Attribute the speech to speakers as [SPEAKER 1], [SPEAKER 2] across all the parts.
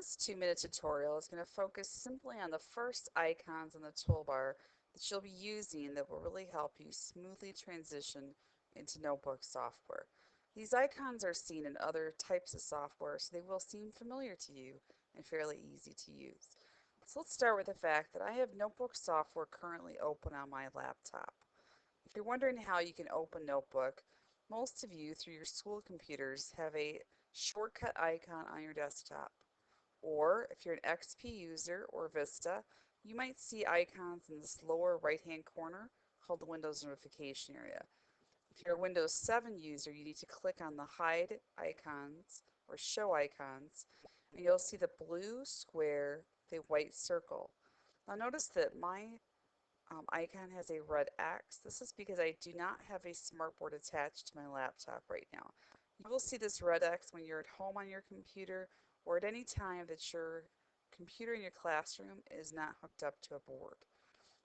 [SPEAKER 1] This 2-minute tutorial is going to focus simply on the first icons on the toolbar that you'll be using that will really help you smoothly transition into notebook software. These icons are seen in other types of software, so they will seem familiar to you and fairly easy to use. So let's start with the fact that I have notebook software currently open on my laptop. If you're wondering how you can open Notebook, most of you through your school computers have a shortcut icon on your desktop. Or if you're an XP user or Vista, you might see icons in this lower right-hand corner called the Windows notification area. If you're a Windows 7 user, you need to click on the Hide icons or Show icons, and you'll see the blue square, the white circle. Now notice that my icon has a red X. This is because I do not have a smartboard attached to my laptop right now. You will see this red X when you're at home on your computer or at any time that your computer in your classroom is not hooked up to a board.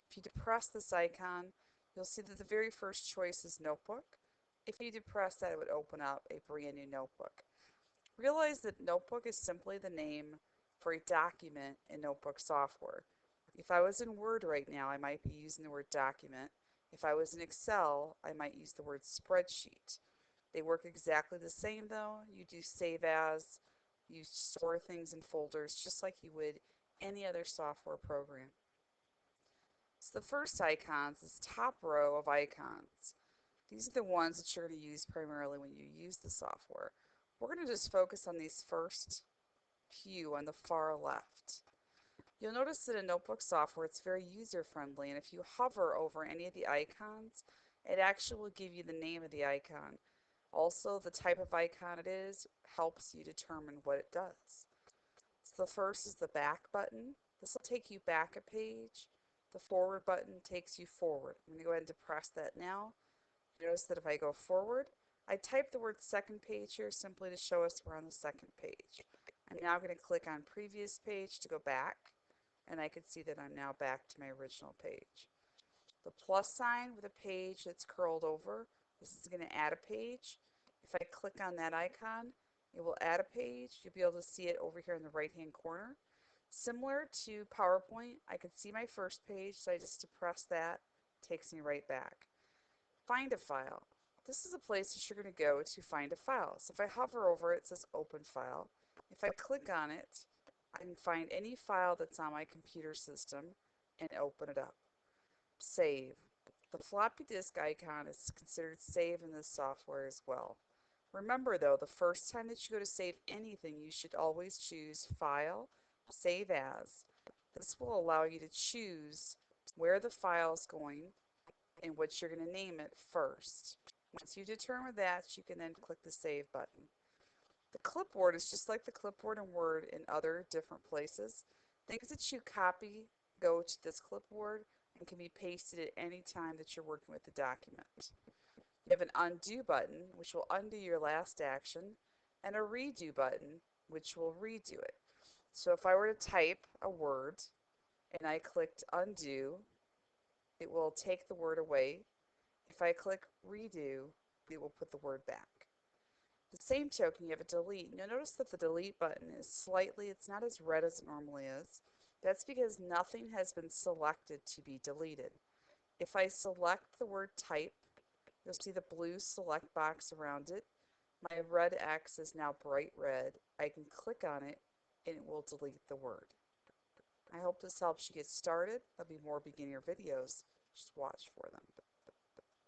[SPEAKER 1] If you depress this icon, you'll see that the very first choice is Notebook. If you depress that, it would open up a brand new notebook. Realize that Notebook is simply the name for a document in Notebook software. If I was in Word right now, I might be using the word document. If I was in Excel, I might use the word spreadsheet. They work exactly the same though. You do save as, you store things in folders just like you would any other software program. So the first icons is top row of icons. These are the ones that you're going to use primarily when you use the software. We're going to just focus on these first few on the far left. You'll notice that in Notebook software it's very user friendly, and if you hover over any of the icons, it actually will give you the name of the icon. Also, the type of icon it is helps you determine what it does. So the first is the back button. This will take you back a page. The forward button takes you forward. I'm going to go ahead and depress that now. Notice that if I go forward, I type the word second page here simply to show us we're on the second page. I'm now going to click on previous page to go back, and I can see that I'm now back to my original page. The plus sign with a page that's curled over, this is going to add a page. If I click on that icon, it will add a page. You'll be able to see it over here in the right hand corner. Similar to PowerPoint, I could see my first page, so I just depress that, takes me right back. Find a file. This is a place that you're going to go to find a file. So if I hover over it, it says open file. If I click on it, I can find any file that's on my computer system and open it up. Save. The floppy disk icon is considered save in this software as well. Remember though, the first time that you go to save anything, you should always choose File, Save As. This will allow you to choose where the file is going and what you're going to name it first. Once you determine that, you can then click the Save button. The clipboard is just like the clipboard in Word in other different places. Things that you copy go to this clipboard and can be pasted at any time that you're working with the document. You have an undo button, which will undo your last action, and a redo button, which will redo it. So if I were to type a word and I clicked undo, it will take the word away. If I click redo, it will put the word back. The same token, you have a delete. You'll notice that the delete button is slightly, it's not as red as it normally is. That's because nothing has been selected to be deleted. If I select the word type, you'll see the blue select box around it. My red X is now bright red. I can click on it and it will delete the word. I hope this helps you get started. There'll be more beginner videos. Just watch for them.